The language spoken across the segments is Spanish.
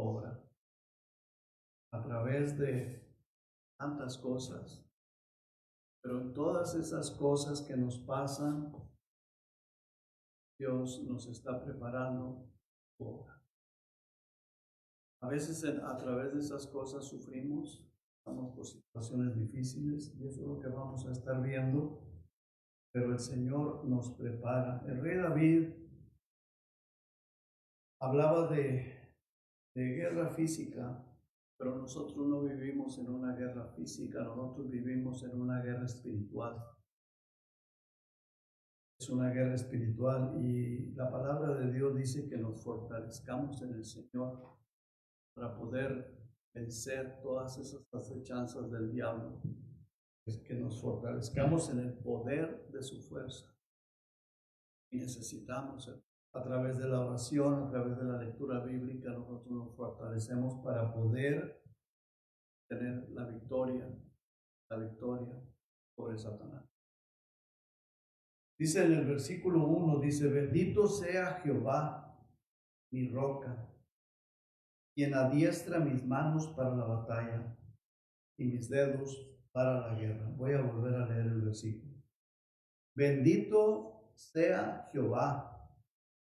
obra a través de tantas cosas. Pero en todas esas cosas que nos pasan, Dios nos está preparando su obra. A veces a través de esas cosas sufrimos, estamos por situaciones difíciles y eso es lo que vamos a estar viendo. Pero el Señor nos prepara. El rey David hablaba de guerra física, pero nosotros no vivimos en una guerra física, nosotros vivimos en una guerra espiritual. Es una guerra espiritual y la palabra de Dios dice que nos fortalezcamos en el Señor para poder vencer todas esas acechanzas del diablo. Es que nos fortalezcamos en el poder de su fuerza. Y necesitamos, a través de la oración, a través de la lectura bíblica, nosotros nos fortalecemos para poder tener la victoria sobre Satanás. Dice en el versículo 1, dice, bendito sea Jehová, mi roca, quien adiestra mis manos para la batalla y mis dedos para la guerra. Voy a volver a leer el versículo. Bendito sea Jehová,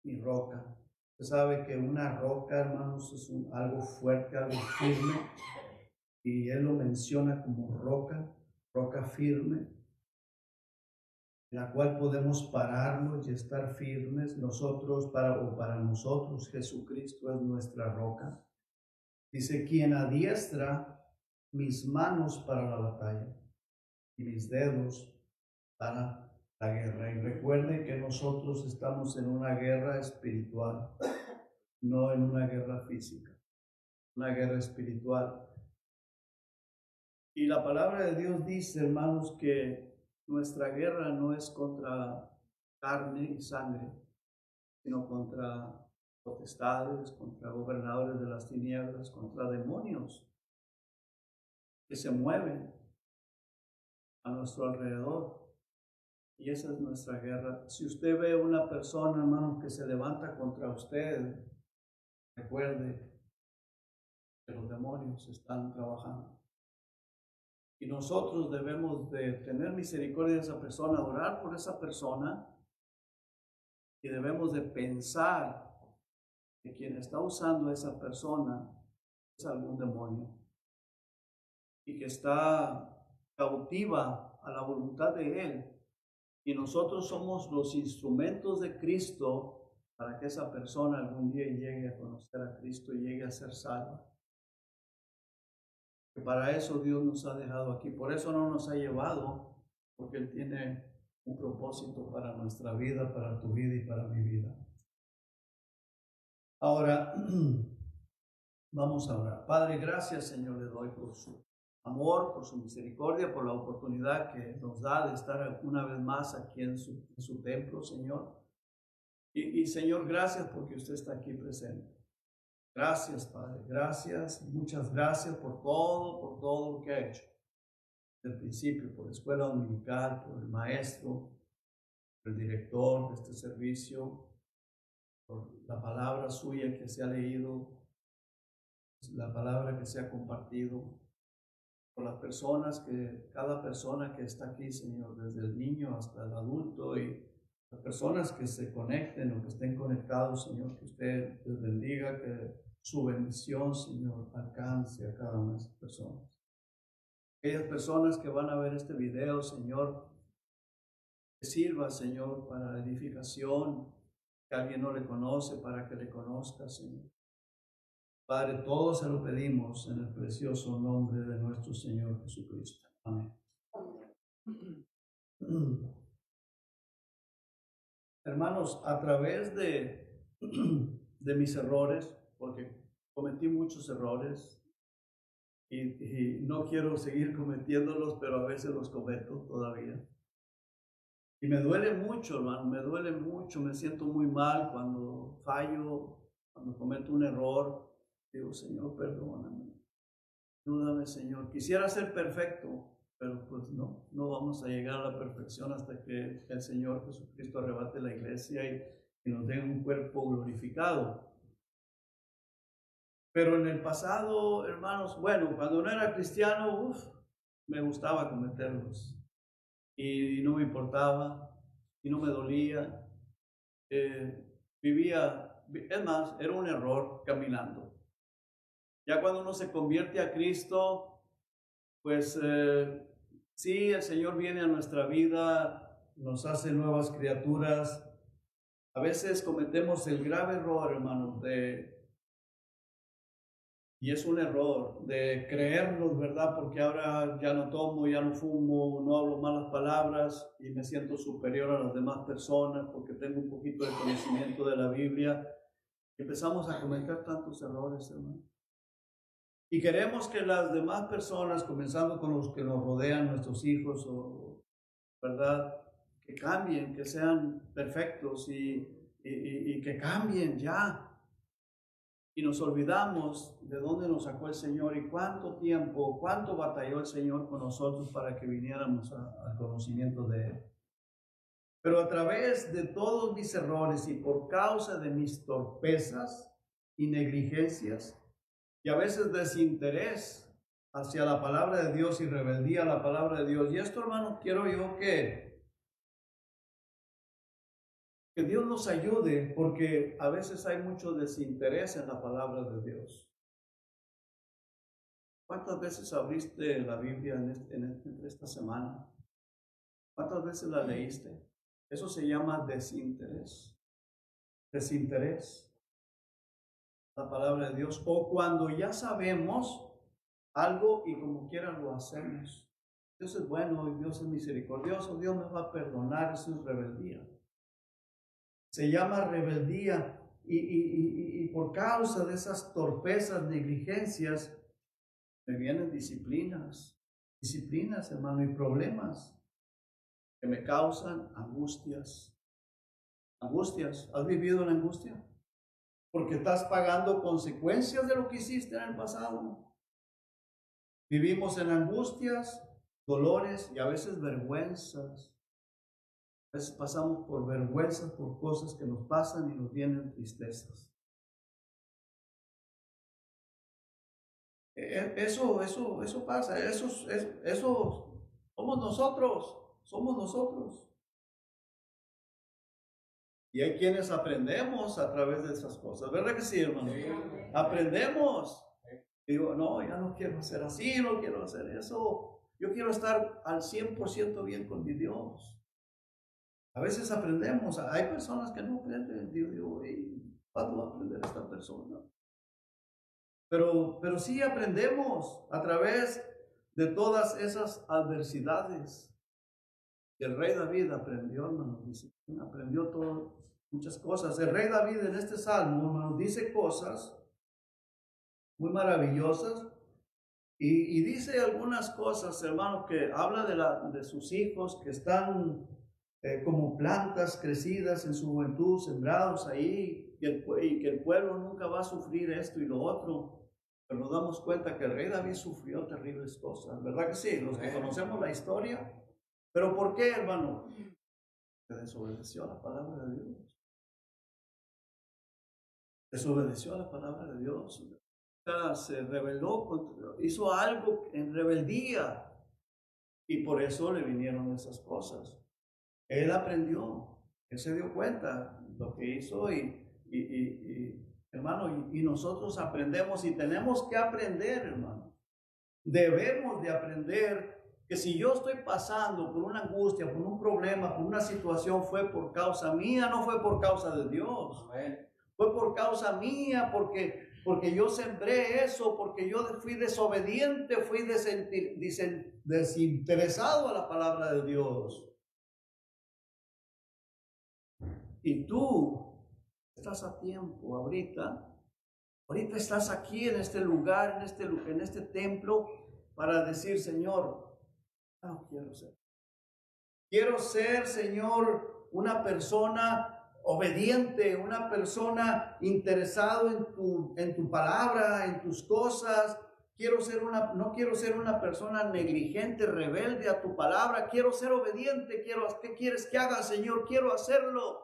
mi roca. Usted sabe que una roca, hermanos, es algo fuerte, algo firme, y él lo menciona como roca firme, en la cual podemos pararnos y estar firmes. Para nosotros Jesucristo es nuestra roca. Dice, quien adiestra mis manos para la batalla y mis dedos para la guerra. Y recuerde que nosotros estamos en una guerra espiritual, no en una guerra física, una guerra espiritual. Y la palabra de Dios dice, hermanos, que nuestra guerra no es contra carne y sangre, sino contra potestades, contra gobernadores de las tinieblas, contra demonios que se mueven a nuestro alrededor. Y esa es nuestra guerra. Si usted ve una persona, hermano, que se levanta contra usted, recuerde que los demonios están trabajando. Y nosotros debemos de tener misericordia de esa persona, orar por esa persona, y debemos de pensar que quien está usando a esa persona es algún demonio y que está cautiva a la voluntad de él. Y nosotros somos los instrumentos de Cristo para que esa persona algún día llegue a conocer a Cristo y llegue a ser salva. Que para eso Dios nos ha dejado aquí. Por eso no nos ha llevado, porque Él tiene un propósito para nuestra vida, para tu vida y para mi vida. Ahora, vamos a orar. Padre, gracias, Señor, le doy por su amor, por su misericordia, por la oportunidad que nos da de estar una vez más aquí en su templo, Señor. Y Señor, gracias porque usted está aquí presente. Gracias, Padre, gracias, muchas gracias por todo lo que ha hecho. Desde el principio, por la escuela dominical, por el maestro, por el director de este servicio, por la palabra suya que se ha leído, la palabra que se ha compartido, por las personas cada persona que está aquí, Señor, desde el niño hasta el adulto, y las personas que se conecten o que estén conectados, Señor, que usted les bendiga, que su bendición, Señor, alcance a cada una de esas personas. Aquellas personas que van a ver este video, Señor, que sirva, Señor, para edificación, que alguien no le conoce, para que le conozca, Señor. Padre, todo se lo pedimos en el precioso nombre de nuestro Señor Jesucristo. Amén. Hermanos, a través de mis errores, porque cometí muchos errores y no quiero seguir cometiéndolos, pero a veces los cometo todavía. Y me duele mucho, hermano, me duele mucho, me siento muy mal cuando fallo, cuando cometo un error. Digo, Señor, perdóname, ayúdame, Señor. Quisiera ser perfecto, pero pues no vamos a llegar a la perfección hasta que el Señor Jesucristo arrebate la iglesia y nos dé un cuerpo glorificado. Pero en el pasado, hermanos, bueno, cuando no era cristiano, me gustaba cometerlos. Y no me importaba, y no me dolía. Vivía, es más, era un error caminando. Ya cuando uno se convierte a Cristo, pues sí, el Señor viene a nuestra vida, nos hace nuevas criaturas. A veces cometemos el grave error, hermanos, y es un error de creernos, ¿verdad? Porque ahora ya no tomo, ya no fumo, no hablo malas palabras y me siento superior a las demás personas porque tengo un poquito de conocimiento de la Biblia. Empezamos a cometer tantos errores, hermano. Y queremos que las demás personas, comenzando con los que nos rodean, nuestros hijos, ¿verdad? Que cambien, que sean perfectos y que cambien ya. Y nos olvidamos de dónde nos sacó el Señor y cuánto tiempo, cuánto batalló el Señor con nosotros para que viniéramos al conocimiento de Él. Pero a través de todos mis errores y por causa de mis torpezas y negligencias y a veces desinterés hacia la palabra de Dios y rebeldía a la palabra de Dios. Y esto, hermano, quiero yo que Dios nos ayude, porque a veces hay mucho desinterés en la palabra de Dios. ¿Cuántas veces abriste la Biblia en esta semana? ¿Cuántas veces la leíste? Eso se llama desinterés. Desinterés. La palabra de Dios. O cuando ya sabemos algo y como quiera lo hacemos. Dios es bueno y Dios es misericordioso. Dios me va a perdonar. Eso es rebeldía. Se llama rebeldía y por causa de esas torpezas, negligencias, me vienen disciplinas, hermano, y problemas que me causan angustias. Angustias. ¿Has vivido en angustia? Porque estás pagando consecuencias de lo que hiciste en el pasado. Vivimos en angustias, dolores y a veces vergüenzas. A veces pasamos por vergüenzas, por cosas que nos pasan y nos vienen tristezas. Eso pasa, eso somos nosotros. Y hay quienes aprendemos a través de esas cosas, ¿verdad que sí, hermano? Sí. Aprendemos. Digo, no, ya no quiero hacer así, no quiero hacer eso. Yo quiero estar al 100% bien con mi Dios. A veces aprendemos, hay personas que no aprenden, digo, ¿cuándo va a aprender esta persona? Pero sí aprendemos a través de todas esas adversidades. El rey David aprendió, hermanos, aprendió muchas cosas. El rey David en este salmo, hermanos, dice cosas muy maravillosas y dice algunas cosas, hermanos, que habla de sus hijos que están como plantas crecidas en su juventud, sembrados ahí, y que el pueblo nunca va a sufrir esto y lo otro. Pero nos damos cuenta que el rey David sufrió terribles cosas, ¿verdad que sí? Los que conocemos la historia. ¿Pero por qué, hermano? Que desobedeció a la palabra de Dios. Desobedeció a la palabra de Dios. Se rebeló, hizo algo en rebeldía. Y por eso le vinieron esas cosas. Él aprendió, él se dio cuenta de lo que hizo hermano, y nosotros aprendemos y tenemos que aprender, hermano. Debemos de aprender que si yo estoy pasando por una angustia, por un problema, por una situación, fue por causa mía, no fue por causa de Dios. Fue por causa mía, porque yo sembré eso, porque yo fui desobediente, fui desinteresado a la palabra de Dios. Y tú estás a tiempo ahorita estás aquí en este lugar, en este templo, para decir, Señor, no quiero ser. Quiero ser, Señor, una persona obediente, una persona interesado en tu palabra, en tus cosas. No quiero ser una persona negligente, rebelde a tu palabra. Quiero ser obediente. ¿Qué quieres que haga, Señor? Quiero hacerlo.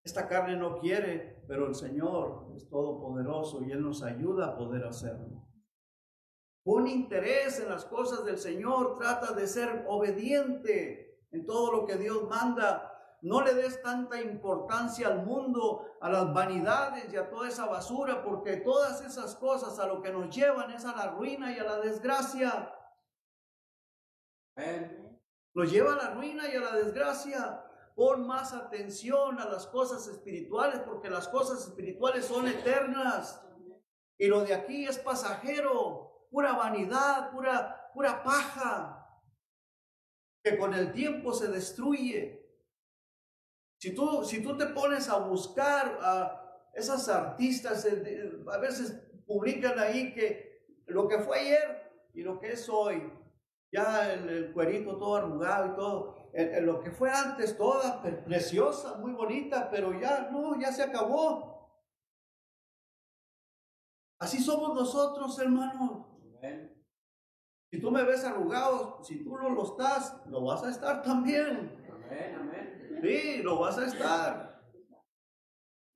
Esta carne no quiere. pero el Señor es todopoderoso y Él nos ayuda a poder hacerlo. Pon interés en las cosas del Señor, trata de ser obediente en todo lo que Dios manda. No le des tanta importancia al mundo, a las vanidades y a toda esa basura, porque todas esas cosas a lo que nos llevan es a la ruina y a la desgracia. Nos lleva a la ruina y a la desgracia. Pon más atención a las cosas espirituales, porque las cosas espirituales son eternas. Y lo de aquí es pasajero, pura vanidad, pura paja, que con el tiempo se destruye. Si tú te pones a buscar a esas artistas, a veces publican ahí que lo que fue ayer y lo que es hoy, ya el cuerito todo arrugado y todo, lo que fue antes toda preciosa, muy bonita, pero ya no, ya se acabó. Así somos nosotros, hermanos. Si tú me ves arrugado, si tú no lo estás, lo vas a estar también. Sí, lo vas a estar.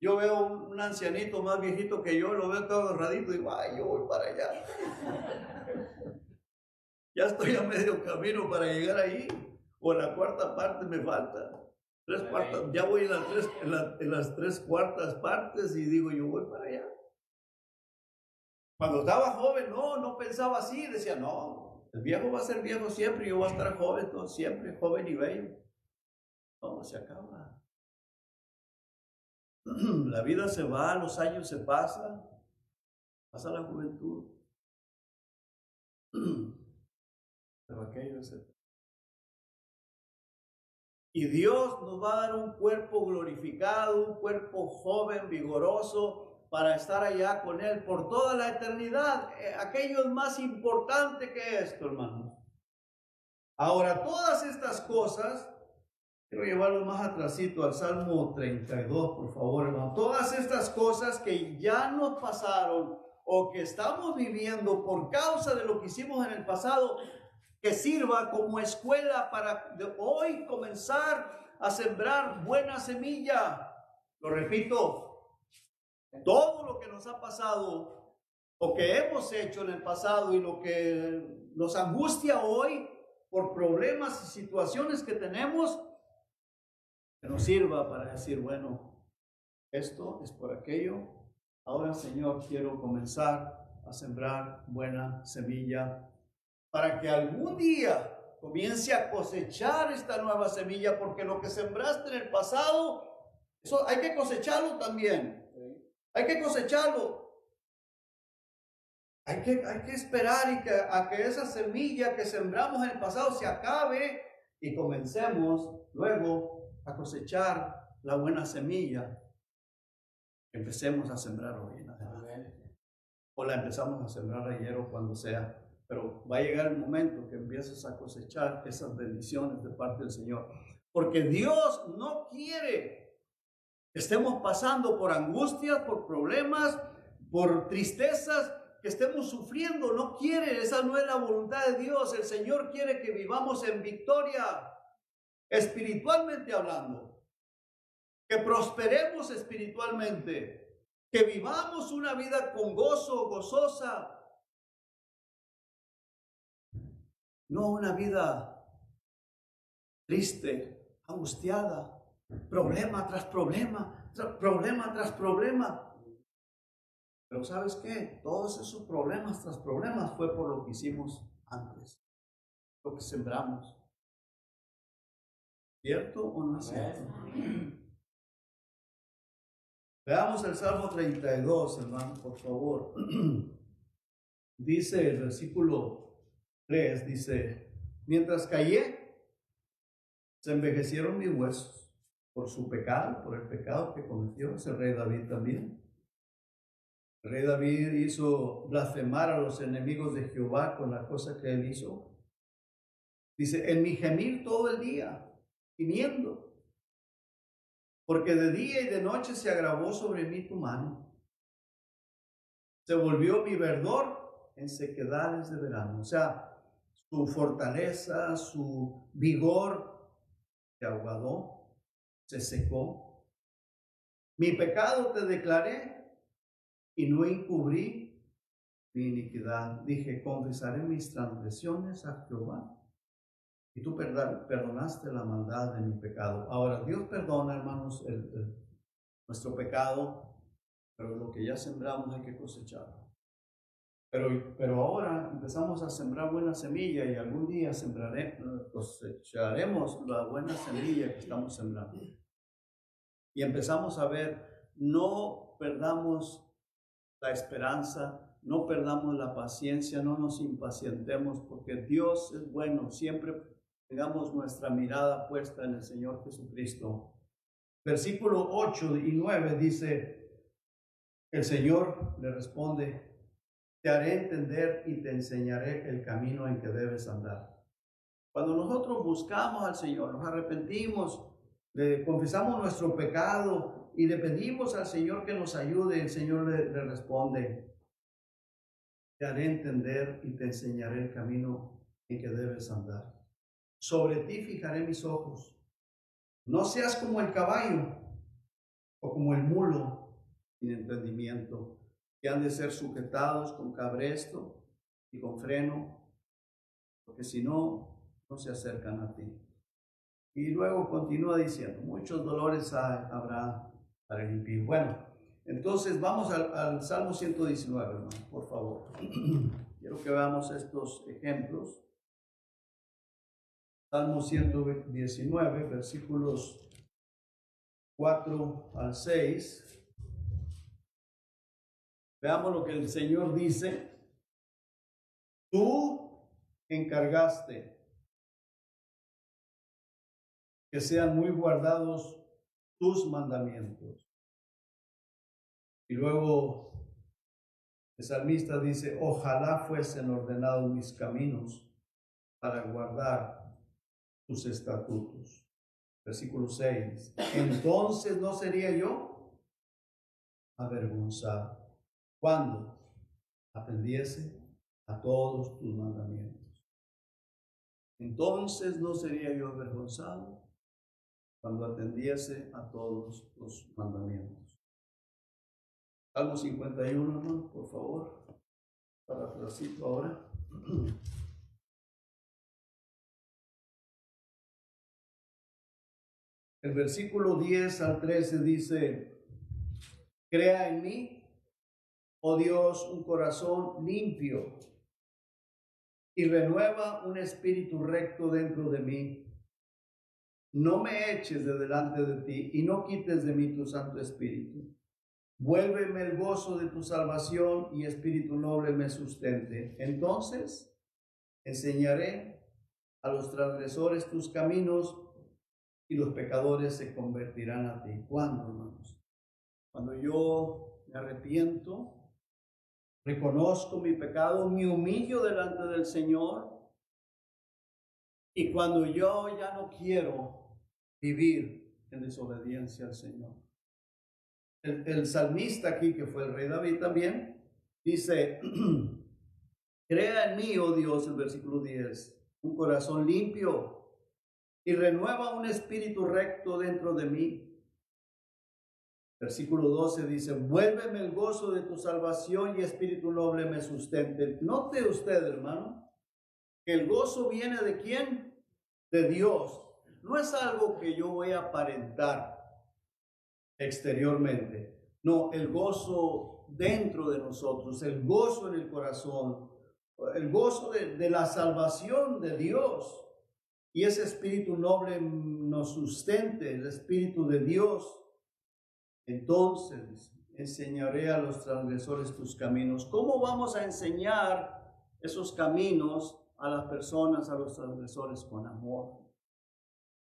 Yo veo un ancianito más viejito que yo, lo veo todo agarradito y digo, ay, yo voy para allá. Ya estoy a medio camino para llegar ahí, o la cuarta parte me falta. Tres cuartas, ya voy en las tres cuartas partes y digo, yo voy para allá. Cuando estaba joven, no pensaba así, decía, no, el viejo va a ser viejo siempre y yo voy a estar joven, todo, siempre joven y bello. No, se acaba. La vida se va, los años se pasan, pasa la juventud. Pero aquello es eterno. Y Dios nos va a dar un cuerpo glorificado, un cuerpo joven, vigoroso, para estar allá con Él por toda la eternidad. Aquello es más importante que esto, hermano. Ahora, todas estas cosas, quiero llevarlo más atrasito al Salmo 32, por favor, hermano. Todas estas cosas que ya nos pasaron o que estamos viviendo por causa de lo que hicimos en el pasado, que sirva como escuela para de hoy comenzar a sembrar buena semilla. Lo repito, todo lo que nos ha pasado o que hemos hecho en el pasado y lo que nos angustia hoy por problemas y situaciones que tenemos, que nos sirva para decir, bueno, esto es por aquello. Ahora, Señor, quiero comenzar a sembrar buena semilla para que algún día comience a cosechar esta nueva semilla, porque lo que sembraste en el pasado, eso hay que cosecharlo también. Hay que cosecharlo. Hay que esperar a que esa semilla que sembramos en el pasado se acabe y comencemos luego a cosechar la buena semilla. Empecemos a sembrar hoy en adelante. O la empezamos a sembrar ayer o cuando sea. Pero va a llegar el momento que empieces a cosechar esas bendiciones de parte del Señor. Porque Dios no quiere que estemos pasando por angustias, por problemas, por tristezas, que estemos sufriendo. No quiere, esa no es la voluntad de Dios. El Señor quiere que vivamos en victoria, espiritualmente hablando. Que prosperemos espiritualmente. Que vivamos una vida con gozo, gozosa. No una vida triste, angustiada, problema tras problema, problema tras problema. Pero ¿sabes qué? Todos esos problemas tras problemas fue por lo que hicimos antes, lo que sembramos. ¿Cierto o no es cierto? Veamos el Salmo 32, hermano, por favor. Dice el versículo 3, dice, mientras callé, se envejecieron mis huesos por su pecado, por el pecado que cometió ese rey David también. El rey David hizo blasfemar a los enemigos de Jehová con la cosa que él hizo. Dice, en mi gemir todo el día, gimiendo, porque de día y de noche se agravó sobre mí tu mano. Se volvió mi verdor en sequedades de verano. O sea, su fortaleza, su vigor se aguadó, se secó. Mi pecado te declaré y no encubrí mi iniquidad. Dije, confesaré mis transgresiones a Jehová. Y tú perdonaste la maldad de mi pecado. Ahora, Dios perdona, hermanos, nuestro pecado, pero lo que ya sembramos hay que cosecharlo. Pero ahora empezamos a sembrar buena semilla y algún día cosecharemos la buena semilla que estamos sembrando. Y empezamos a ver, no perdamos la esperanza, no perdamos la paciencia, no nos impacientemos, porque Dios es bueno, siempre tengamos nuestra mirada puesta en el Señor Jesucristo. Versículo 8 y 9 dice, el Señor le responde, te haré entender y te enseñaré el camino en que debes andar. Cuando nosotros buscamos al Señor, nos arrepentimos, le confesamos nuestro pecado y le pedimos al Señor que nos ayude, el Señor le responde, te haré entender y te enseñaré el camino en que debes andar. Sobre ti fijaré mis ojos. No seas como el caballo o como el mulo sin entendimiento, que han de ser sujetados con cabresto y con freno, porque si no, no se acercan a ti. Y luego continúa diciendo, muchos dolores habrá para el impío. Bueno, entonces vamos al Salmo 119, hermano, por favor. Quiero que veamos estos ejemplos. Salmo 119, versículos 4 al 6. Veamos lo que el Señor dice. Tú encargaste que sean muy guardados tus mandamientos. Y luego el salmista dice, ojalá fuesen ordenados mis caminos para guardar tus estatutos. Versículo 6. Entonces no sería yo avergonzado cuando atendiese a todos tus mandamientos. Entonces no sería yo avergonzado cuando atendiese a todos los mandamientos. Salmo 51, hermano, por favor, para atrásito ahora. El versículo 10 al 13 dice, crea en mí, oh Dios, un corazón limpio y renueva un espíritu recto dentro de mí. No me eches de delante de ti y no quites de mí tu Santo Espíritu. Vuélveme el gozo de tu salvación y espíritu noble me sustente. Entonces enseñaré a los transgresores tus caminos y los pecadores se convertirán a ti. ¿Cuándo, hermanos? Cuando yo me arrepiento, reconozco mi pecado, me humillo delante del Señor, y cuando yo ya no quiero vivir en desobediencia al Señor. El salmista aquí, que fue el rey David también, dice, crea en mí, oh Dios, el versículo 10, un corazón limpio y renueva un espíritu recto dentro de mí. Versículo 12 dice, vuélveme el gozo de tu salvación y espíritu noble me sustente. Note usted, hermano, que el gozo viene ¿de quién? De Dios. No es algo que yo voy a aparentar exteriormente. No, el gozo dentro de nosotros, el gozo en el corazón, el gozo de la salvación de Dios. Y ese espíritu noble nos sustente, el espíritu de Dios. Entonces enseñaré a los transgresores tus caminos. ¿Cómo vamos a enseñar esos caminos a las personas, a los transgresores? Con amor.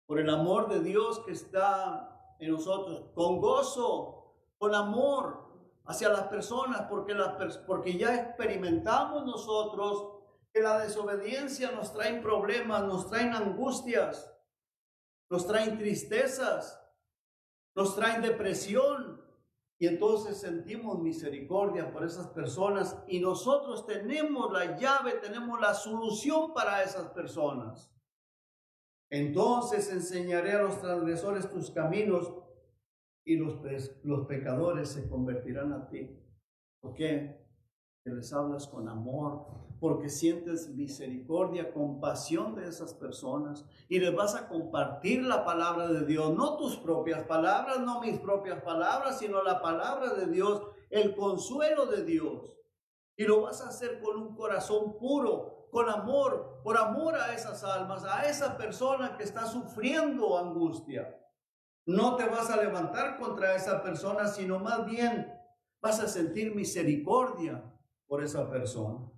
Por el amor de Dios que está en nosotros, con gozo, con amor hacia las personas, porque ya experimentamos nosotros que la desobediencia nos trae problemas, nos traen angustias, nos traen tristezas, nos traen depresión, y entonces sentimos misericordia por esas personas y nosotros tenemos la llave, tenemos la solución para esas personas. Entonces enseñaré a los transgresores tus caminos y los pecadores se convertirán a ti. ¿Por qué? Que les hablas con amor, porque sientes misericordia, compasión de esas personas y les vas a compartir la palabra de Dios, no tus propias palabras, no mis propias palabras, sino la palabra de Dios, el consuelo de Dios. Y lo vas a hacer con un corazón puro, con amor, por amor a esas almas, a esa persona que está sufriendo angustia. No te vas a levantar contra esa persona, sino más bien vas a sentir misericordia por esa persona.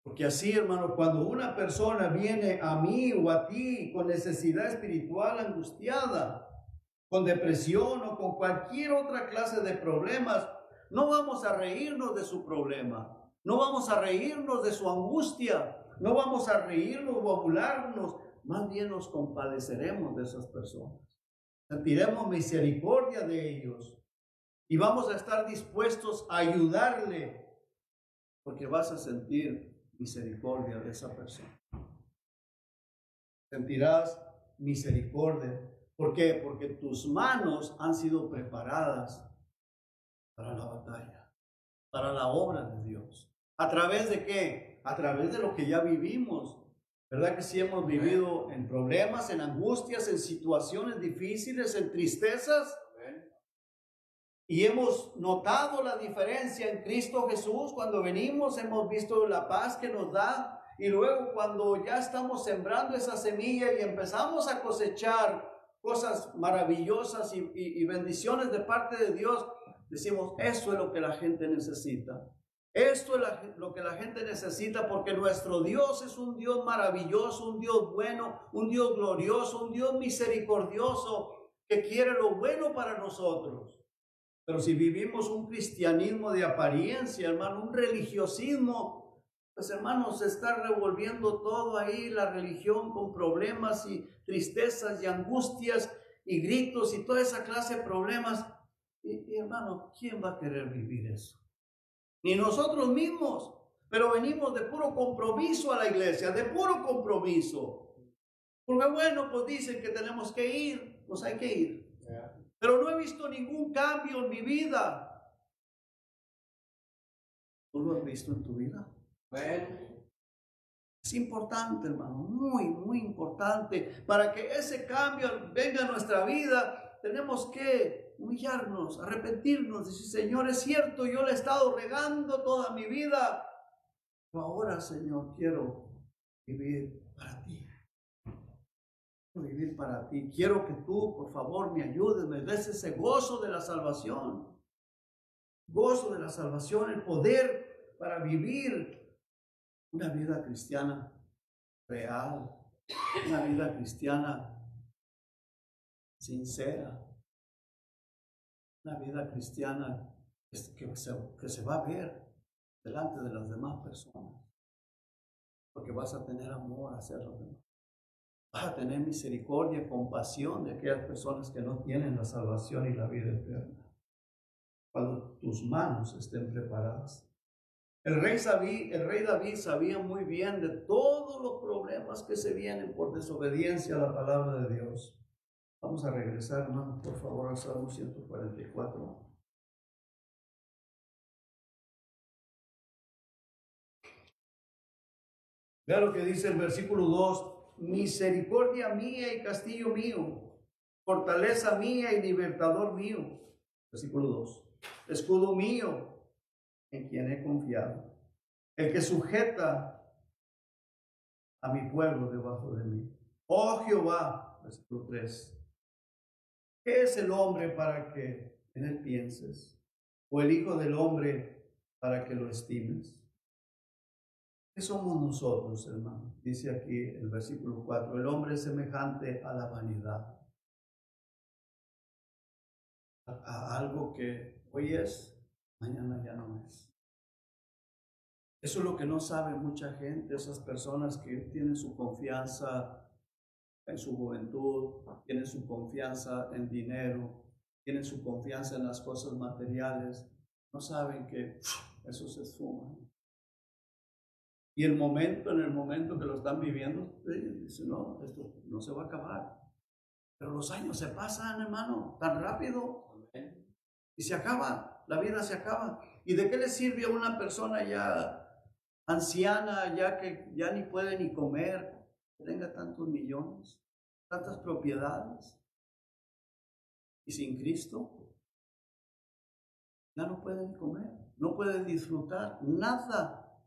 Porque así, hermano, cuando una persona viene a mí o a ti con necesidad espiritual angustiada, con depresión o con cualquier otra clase de problemas, no vamos a reírnos de su problema, no vamos a reírnos de su angustia, no vamos a reírnos o a burlarnos, más bien nos compadeceremos de esas personas. Sentiremos misericordia de ellos y vamos a estar dispuestos a ayudarle, porque vas a sentir misericordia de esa persona. Sentirás misericordia. ¿Por qué? Porque tus manos han sido preparadas para la batalla, para la obra de Dios. ¿A través de qué? A través de lo que ya vivimos. ¿Verdad que sí hemos vivido en problemas, en angustias, en situaciones difíciles, en tristezas? Y hemos notado la diferencia en Cristo Jesús. Cuando venimos hemos visto la paz que nos da. Y luego cuando ya estamos sembrando esa semilla y empezamos a cosechar cosas maravillosas y bendiciones de parte de Dios, decimos, eso es lo que la gente necesita. Esto es lo que la gente necesita, porque nuestro Dios es un Dios maravilloso, un Dios bueno, un Dios glorioso, un Dios misericordioso que quiere lo bueno para nosotros. Pero si vivimos un cristianismo de apariencia, hermano, un religiosismo, pues hermano, se está revolviendo todo ahí, la religión con problemas y tristezas y angustias y gritos y toda esa clase de problemas. Y hermano, ¿quién va a querer vivir eso? Ni nosotros mismos, pero venimos de puro compromiso a la iglesia, de puro compromiso. Porque bueno, pues dicen que tenemos que ir, pues hay que ir. Pero no he visto ningún cambio en mi vida. ¿Tú lo has visto en tu vida? Es importante, hermano, muy, muy importante. Para que ese cambio venga a nuestra vida, tenemos que humillarnos, arrepentirnos, decir, Señor, es cierto, yo le he estado regando toda mi vida, pero ahora, Señor, quiero vivir para ti. Vivir para ti. Quiero que tú, por favor, me ayudes, me des ese gozo de la salvación. Gozo de la salvación, el poder para vivir una vida cristiana real, una vida cristiana sincera, una vida cristiana que se va a ver delante de las demás personas, porque vas a tener amor hacia los demás. Vas a tener misericordia, compasión de aquellas personas que no tienen la salvación y la vida eterna. Cuando tus manos estén preparadas. El rey David sabía muy bien de todos los problemas que se vienen por desobediencia a la palabra de Dios. Vamos a regresar, hermanos, por favor, al Salmo 144. Vea lo que dice el versículo 2. Misericordia mía y castillo mío, fortaleza mía y libertador mío. Versículo 2. Escudo mío, en quien he confiado, el que sujeta a mi pueblo debajo de mí. Oh Jehová, versículo 3. ¿Qué es el hombre para que en él pienses? ¿O el hijo del hombre para que lo estimes? ¿Qué somos nosotros, hermano? Dice aquí el versículo 4. El hombre es semejante a la vanidad. A algo que hoy es, mañana ya no es. Eso es lo que no sabe mucha gente, esas personas que tienen su confianza en su juventud, tienen su confianza en dinero, tienen su confianza en las cosas materiales, no saben que eso se esfuma. Y en el momento que lo están viviendo, dicen, no, esto no se va a acabar. Pero los años se pasan, hermano, tan rápido. Y se acaba, la vida se acaba. ¿Y de qué le sirve a una persona ya anciana, ya que ya ni puede ni comer, que tenga tantos millones, tantas propiedades? Y sin Cristo, ya no pueden comer, no pueden disfrutar nada.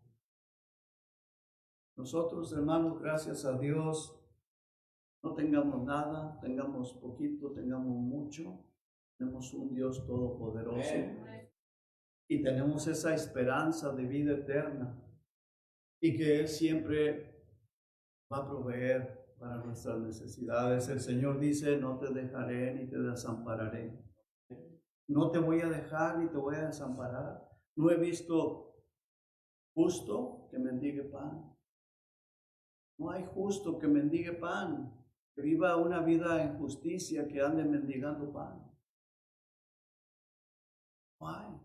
Nosotros, hermanos, gracias a Dios, no tengamos nada, tengamos poquito, tengamos mucho, tenemos un Dios todopoderoso y tenemos esa esperanza de vida eterna y que Él siempre va a proveer para nuestras necesidades. El Señor dice, no te dejaré ni te desampararé. No te voy a dejar ni te voy a desamparar. No he visto justo que mendigue pan. No hay justo que mendigue pan, que viva una vida en justicia, que ande mendigando pan. No hay.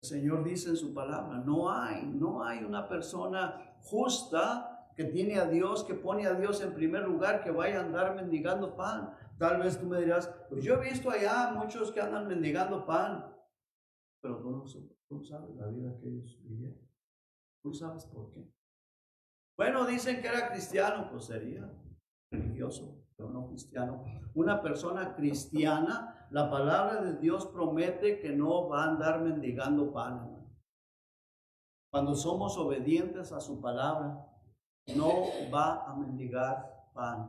El Señor dice en su palabra, no hay una persona justa que tiene a Dios, que pone a Dios en primer lugar, que vaya a andar mendigando pan. Tal vez tú me dirás, pues yo he visto allá muchos que andan mendigando pan, pero tú no sabes la vida que ellos vivieron. Tú sabes por qué. Bueno, dicen que era cristiano, pues sería religioso, pero no cristiano. Una persona cristiana, la palabra de Dios promete que no va a andar mendigando pan, hermano. Cuando somos obedientes a su palabra, no va a mendigar pan.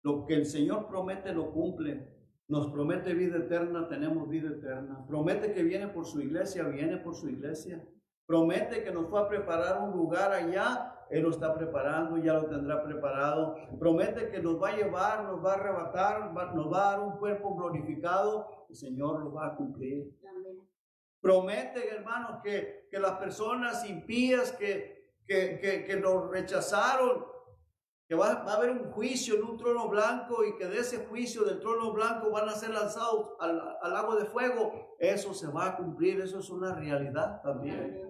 Lo que el Señor promete lo cumple. Nos promete vida eterna, tenemos vida eterna. Promete que viene por su iglesia, viene por su iglesia. Promete que nos fue a preparar un lugar allá, Él lo está preparando, ya lo tendrá preparado. Promete que nos va a llevar, nos va a arrebatar, nos va a dar un cuerpo glorificado, el Señor lo va a cumplir. Amén. Promete, hermanos, que las personas impías que nos rechazaron, que va a haber un juicio en un trono blanco y que de ese juicio del trono blanco van a ser lanzados al lago de fuego. Eso se va a cumplir, eso es una realidad también.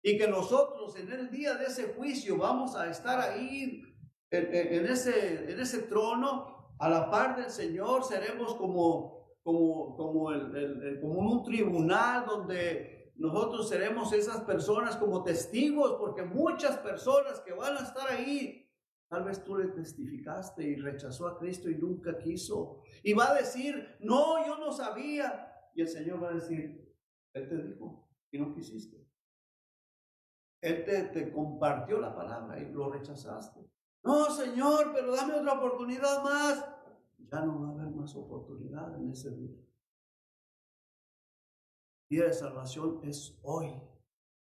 Y que nosotros en el día de ese juicio vamos a estar ahí en ese trono a la par del Señor. Seremos como un tribunal donde nosotros seremos esas personas como testigos, porque muchas personas que van a estar ahí, tal vez tú le testificaste y rechazó a Cristo y nunca quiso. Y va a decir, no, yo no sabía. Y el Señor va a decir, Él te dijo y no quisiste. Él te compartió la palabra y lo rechazaste. No, Señor, pero dame otra oportunidad más. Ya no va a haber más oportunidad en ese día. El día de salvación es hoy.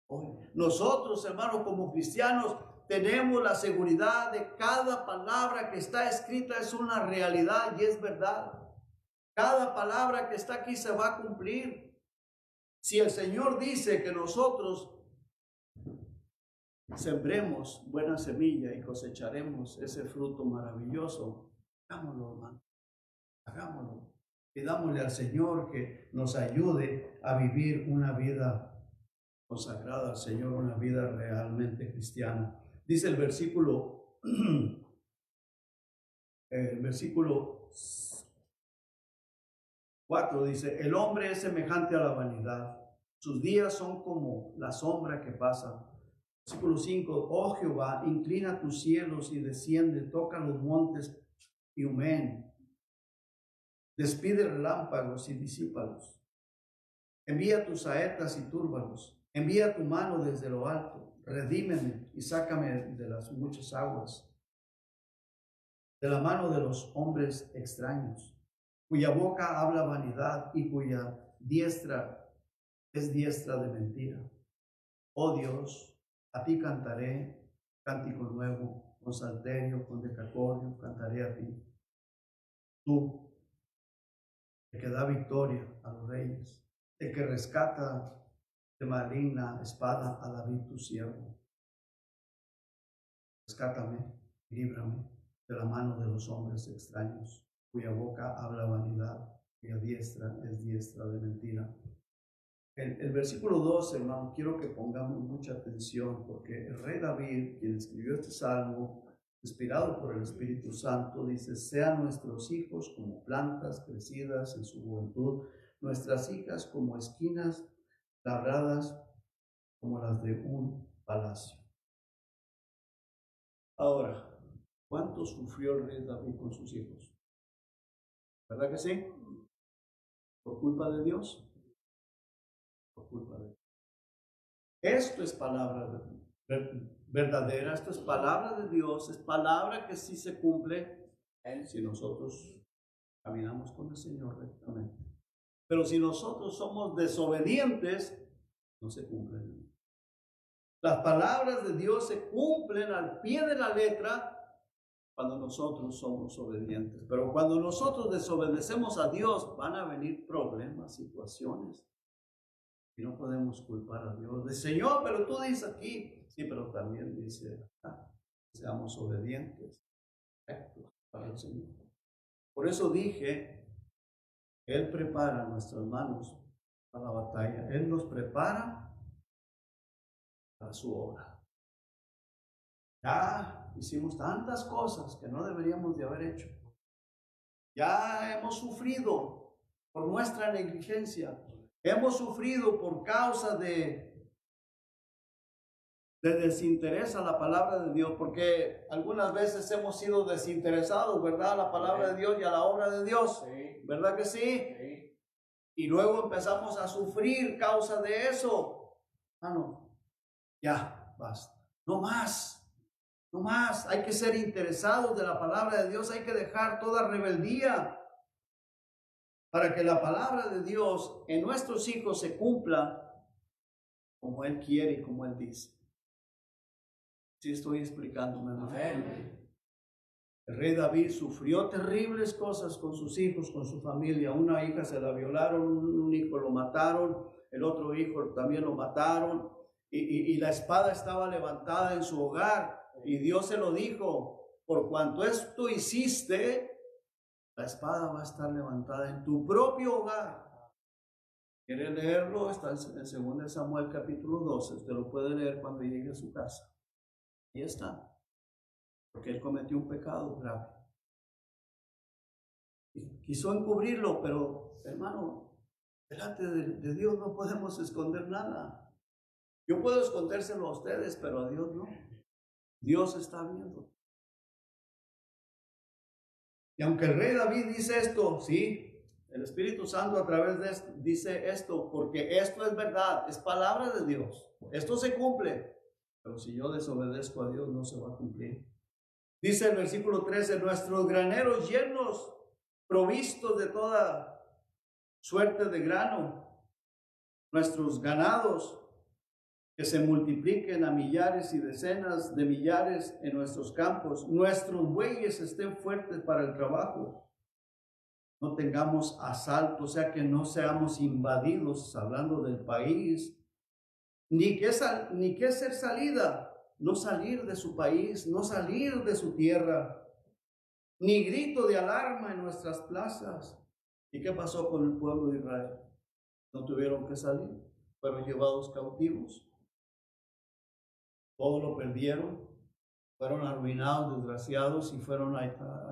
Hoy. Nosotros, hermanos, como cristianos, tenemos la seguridad de cada palabra que está escrita es una realidad y es verdad. Cada palabra que está aquí se va a cumplir. Si el Señor dice que nosotros sembremos buena semilla y cosecharemos ese fruto maravilloso, hagámoslo, hermano. Hagámoslo. Pidámosle al Señor que nos ayude a vivir una vida consagrada al Señor, una vida realmente cristiana. Dice el versículo 4, dice, el hombre es semejante a la vanidad, sus días son como la sombra que pasa. Versículo 5, oh Jehová, inclina tus cielos y desciende, toca los montes y humeen. Despide relámpagos y disípalos. Envía tus saetas y túrbalos. Envía tu mano desde lo alto. Redímeme y sácame de las muchas aguas, de la mano de los hombres extraños, cuya boca habla vanidad y cuya diestra es diestra de mentira. Oh Dios, a ti cantaré cántico nuevo, con salterio, con decacordio, cantaré a ti. Tú, el que da victoria a los reyes, el que rescata de maligna espada a David tu siervo. Rescátame, líbrame de la mano de los hombres extraños, cuya boca habla vanidad, cuya diestra es diestra de mentira. El versículo 12, hermano, quiero que pongamos mucha atención, porque el rey David, quien escribió este salmo, inspirado por el Espíritu Santo, dice: sean nuestros hijos como plantas crecidas en su juventud, nuestras hijas como esquinas labradas como las de un palacio. Ahora, ¿cuánto sufrió el rey David con sus hijos? ¿Verdad que sí? ¿Por culpa de Dios? Por culpa de Dios. Esto es palabra verdadera, esto es palabra de Dios, es palabra que sí se cumple si nosotros caminamos con el Señor rectamente. Pero si nosotros somos desobedientes, no se cumplen. Las palabras de Dios se cumplen al pie de la letra cuando nosotros somos obedientes. Pero cuando nosotros desobedecemos a Dios, van a venir problemas, situaciones. Y no podemos culpar a Dios. De Señor, pero tú dices aquí. Sí, pero también dice acá, seamos obedientes, rectos para el Señor. Por eso dije, Él prepara a nuestras manos para la batalla. Él nos prepara para su obra. Ya hicimos tantas cosas que no deberíamos de haber hecho. Ya hemos sufrido por nuestra negligencia. Hemos sufrido por causa de desinterés a la palabra de Dios, porque algunas veces hemos sido desinteresados, ¿verdad? A la palabra de Dios y a la obra de Dios. Sí. ¿Verdad que sí? Sí. Y luego empezamos a sufrir causa de eso. No, ya, basta. No más. No más. Hay que ser interesados de la palabra de Dios. Hay que dejar toda rebeldía para que la palabra de Dios en nuestros hijos se cumpla como Él quiere y como Él dice. Sí estoy explicándome, ¿no? El rey David sufrió terribles cosas con sus hijos, con su familia. Una hija se la violaron, un hijo lo mataron, el otro hijo también lo mataron. Y la espada estaba levantada en su hogar. Y Dios se lo dijo: por cuanto esto hiciste, la espada va a estar levantada en tu propio hogar. ¿Quiere leerlo? Está en 2 Samuel capítulo 12. Usted lo puede leer cuando llegue a su casa. Ahí está. Porque él cometió un pecado grave. Y quiso encubrirlo, pero hermano, delante de Dios no podemos esconder nada. Yo puedo escondérselo a ustedes, pero a Dios no. Dios está viendo. Y aunque el rey David dice esto, sí, el Espíritu Santo a través de esto dice esto, porque esto es verdad, es palabra de Dios. Esto se cumple. Pero si yo desobedezco a Dios, no se va a cumplir. Dice el versículo 13: nuestros graneros llenos, provistos de toda suerte de grano, nuestros ganados que se multipliquen a millares y decenas de millares en nuestros campos, nuestros bueyes estén fuertes para el trabajo, no tengamos asalto, o sea que no seamos invadidos, hablando del país, ni que ser salida, no salir de su país, no salir de su tierra, ni grito de alarma en nuestras plazas. ¿Y qué pasó con el pueblo de Israel? No tuvieron que salir, fueron llevados cautivos, todo lo perdieron, fueron arruinados, desgraciados, y fueron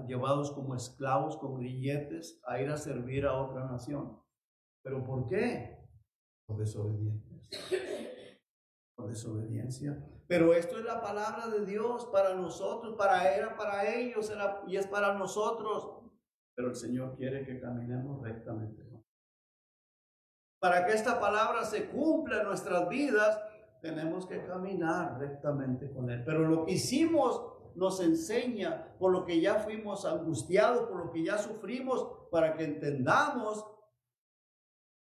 llevados como esclavos, con grilletes, a ir a servir a otra nación. ¿Pero por qué? Por desobedientes. Por desobediencia. Pero esto es la palabra de Dios para nosotros, para ellos y es para nosotros. Pero el Señor quiere que caminemos rectamente. Para que esta palabra se cumpla en nuestras vidas, tenemos que caminar rectamente con Él. Pero lo que hicimos nos enseña, por lo que ya fuimos angustiados, por lo que ya sufrimos, para que entendamos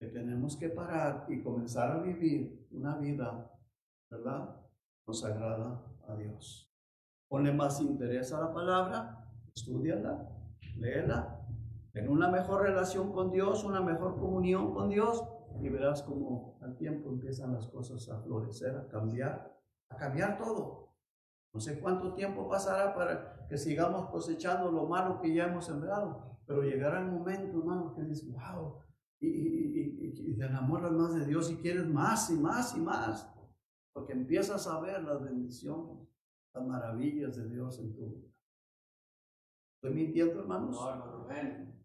que tenemos que parar y comenzar a vivir una vida, ¿verdad?, consagrada a Dios. Ponle más interés a la palabra, estúdiala, léela, ten una mejor relación con Dios, una mejor comunión con Dios, y verás cómo al tiempo empiezan las cosas a florecer, a cambiar todo. No sé cuánto tiempo pasará para que sigamos cosechando lo malo que ya hemos sembrado, pero llegará el momento, hermano, que dices: wow, y te enamoras más de Dios y quieres más y más y más, porque empiezas a ver las bendiciones, las maravillas de Dios en tu vida. ¿Estoy mintiendo, hermanos? No, hermano, amén.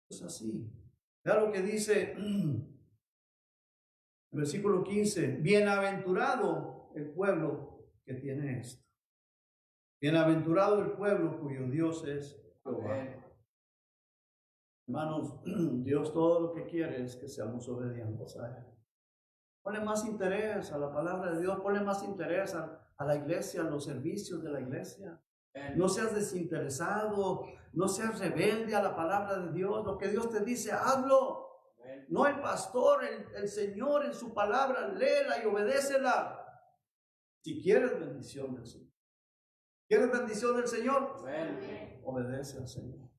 Es así. Vea lo que dice el versículo 15. Bienaventurado el pueblo que tiene esto. Bienaventurado el pueblo cuyo Dios es Jehová. Hermanos, Dios todo lo que quiere es que seamos obedientes a Él. Ponle más interés a la palabra de Dios, ponle más interés a la iglesia, a los servicios de la iglesia. No seas desinteresado, no seas rebelde a la palabra de Dios. Lo que Dios te dice, hazlo. No el pastor, el Señor en su palabra, léela y obedécela. Si quieres bendición del Señor. ¿Quieres bendición del Señor? Obedece al Señor.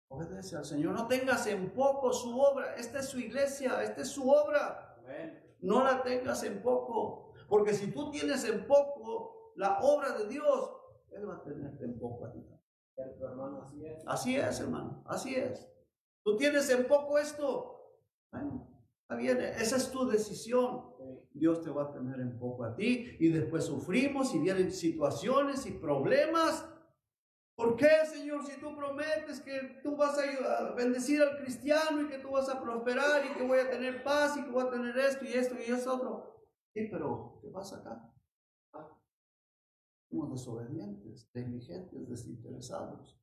Obedece al Señor. No tengas en poco su obra. Esta es su iglesia, esta es su obra. No la tengas en poco. Porque si tú tienes en poco la obra de Dios, Él va a tenerte en poco a ti. Así es, hermano. Así es. Tú tienes en poco esto. Bueno, está bien. Esa es tu decisión. Dios te va a tener en poco a ti. Y después sufrimos y vienen situaciones y problemas. ¿Por qué, Señor, si tú prometes que tú vas a bendecir al cristiano y que tú vas a prosperar y que voy a tener paz y que voy a tener esto y esto y eso otro? Sí, pero ¿qué pasa acá? Somos desobedientes, negligentes, desinteresados.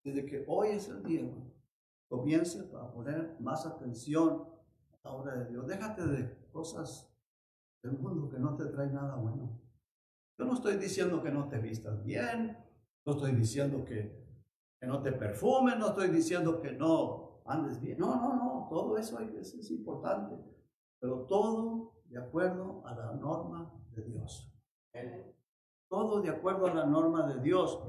Desde que hoy es el día, comience a poner más atención a la obra de Dios. Déjate de cosas del mundo que no te traen nada bueno. Yo no estoy diciendo que no te vistas bien. No estoy diciendo que no te perfumes, no estoy diciendo que no andes bien. No, todo eso es importante. Pero todo de acuerdo a la norma de Dios. Todo de acuerdo a la norma de Dios.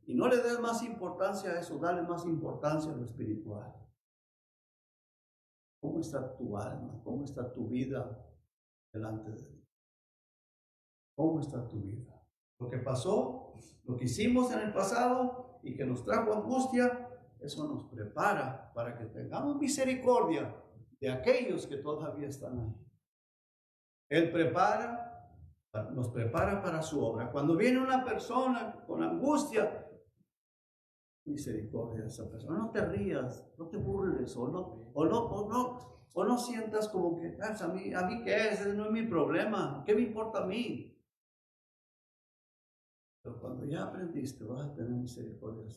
Y no le des más importancia a eso, dale más importancia a lo espiritual. ¿Cómo está tu alma? ¿Cómo está tu vida delante de Dios? ¿Cómo está tu vida? Lo que pasó, lo que hicimos en el pasado y que nos trajo angustia, eso nos prepara para que tengamos misericordia de aquellos que todavía están ahí. Él nos prepara para su obra. Cuando viene una persona con angustia, misericordia de esa persona. No te rías, no te burles, o no sientas como que, a mí qué es, ese no es mi problema, ¿qué me importa a mí? Pero cuando ya aprendiste, vas a tener misericordia.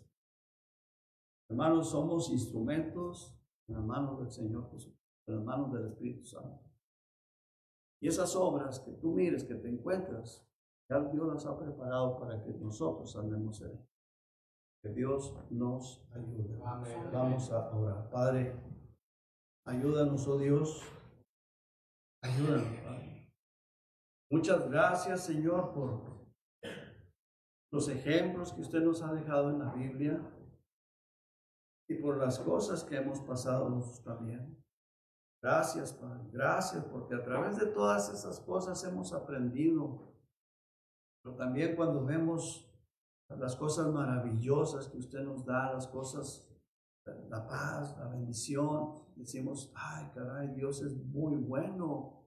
Hermanos, somos instrumentos en las manos del Señor Jesús, en las manos del Espíritu Santo. Y esas obras que tú mires, que te encuentras, ya Dios las ha preparado para que nosotros andemos en él. Que Dios nos ayude. Amén. Vamos a orar. Padre, ayúdanos, oh Dios. Ayúdanos, Padre. Muchas gracias, Señor, por los ejemplos que usted nos ha dejado en la Biblia y por las cosas que hemos pasado nosotros también. Gracias, Padre. Gracias, porque a través de todas esas cosas hemos aprendido. Pero también cuando vemos las cosas maravillosas que usted nos da, las cosas, la paz, la bendición, decimos, ay, caray, Dios es muy bueno.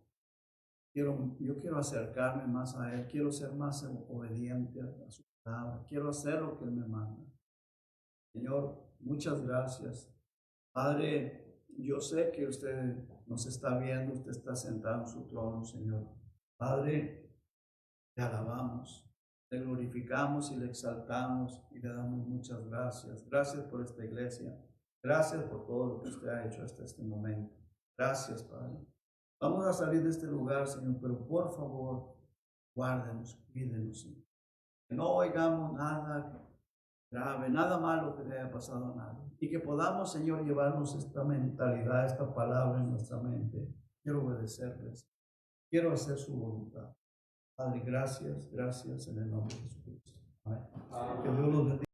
Yo quiero acercarme más a Él, quiero ser más obediente a su palabra, quiero hacer lo que Él me manda. Señor, muchas gracias. Padre, yo sé que usted nos está viendo, usted está sentado en su trono, Señor. Padre, te alabamos, te glorificamos y le exaltamos y le damos muchas gracias. Gracias por esta iglesia. Gracias por todo lo que usted ha hecho hasta este momento. Gracias, Padre. Vamos a salir de este lugar, Señor, pero por favor, guárdenos, cuídenos, Señor. Que no oigamos nada grave, nada malo que le haya pasado a nadie. Y que podamos, Señor, llevarnos esta mentalidad, esta palabra en nuestra mente. Quiero obedecerles. Quiero hacer su voluntad. Padre, gracias en el nombre de Jesucristo. Amén. Que Dios los bendiga.